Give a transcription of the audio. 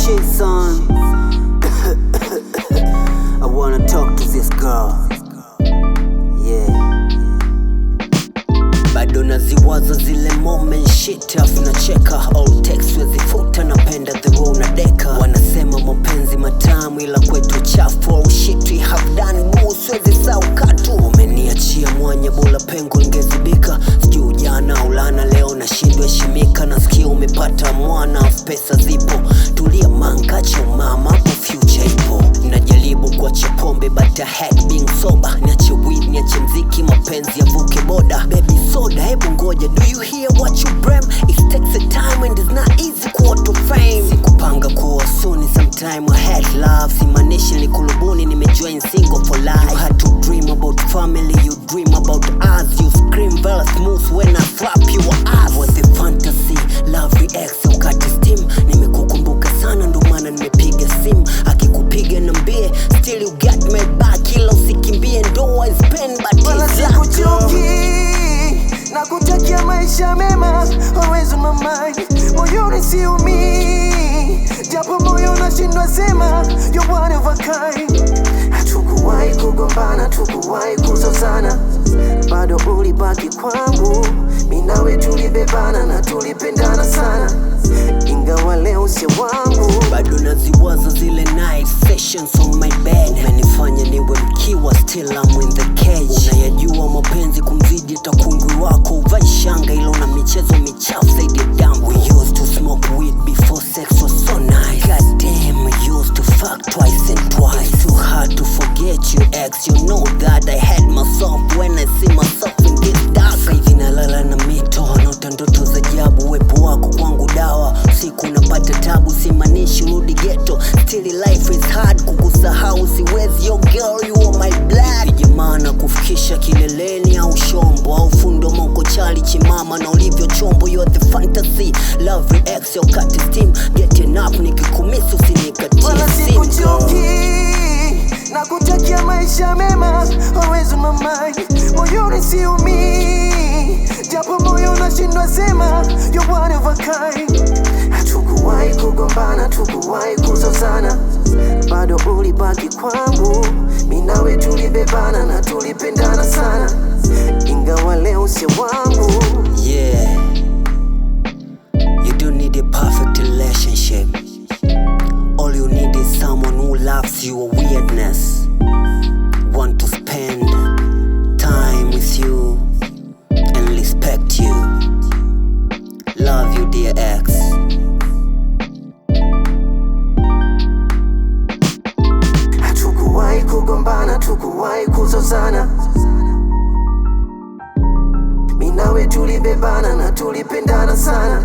shit, son. I wanna talk to this girl. Yeah. Bado naziwaza zile moment shit, afu nacheka. All text wezifuta, napenda the way unadeka. Wanasema mapenzi matamu ila kwetu chafu. All shit we have done boo, siwezi sahau katu. Umeniachia mwanya bora pengo ingezibika. Sijui ujana ulana, leo nashindwa heshimika. Nasikia umepata mwana, afu pesa zipo. Tulia mangacho mama, hapo future ipo. Najaribu kuacha pombe but I hate being sober. Niache weed, niache mziki, mapenzi yavuke boda. Baby soda, hebu ngoja, do you hear what you bram? It takes a time and it's not easy kuwa to fame. Sikupanga kuwa soon, sometime I had love. Simanishi ni kulubuni, nimejoin single for life. You had to dream about family, you dream about us. You scream very smooth when I slap your ass. Was the fantasy, love reacts, ukati steam. Nimekukumbuka sana ndo maana nimepiga simu. Akikupiga nambie, still you got my back. Ila usikimbie ndo I spend but wala sikuchoki, nakutakia maisha mema. Always on my mind, moyoni siumii. Japo moyo unashindwa sema, you're one of a kind. Hatukuwahi kugombana, hatukuwahi kuzozana. Bado ulibaki kwangu, mimi nawe tulibebana na tulipendana sana. Ingawa leo si wangu, bado naziwaza zile night sessions on my bed. Umenifanya niwe mkiwa, still I'm in the cage. Unayajua mapenzi kumzidi takungwi wako. Uvai shanga ilo na michezo michafu zaidi ya damu. We used to smoke weed before sex was so nice. God damn, we used to fuck twice and twice. It's too hard to forget you ex. You know that I had myself when I see myself in this dark. Hivi nalala na mito, naota ndoto za ajabu. Uwepo wako kwangu dawa, siku napata tabu. Simanishi urudi ghetto, still life is hard. Kukusahau siwezi, your girl you are my blood. Vijimana kufikisha kileleni au shombo, au fundo moko chali chimama na ulivyo chombo. You are the fantasy, love reacts, your cut steam. Getting up nikikumisi usinikatie wala sikuchoki, nakutakia maisha mema. Always on my mind, moyoni siumii. Japo moyo unashindwa sema, you're one of a kind. Hatukuwahi kugombana, hatukuwahi kuzozana. Bado ulibaki kwangu, mimi nawe tulibebana na tulipendana sana. Ingawa leo si wangu. Yeah, you don't need a perfect relationship. All you need is someone who loves your weirdness, want to spend time with you and respect you. Love you, dear ex. Hatukuwahi kugombana, hatukuwahi kuzozana. Mimi nawe tulibebana na tulipendana sana.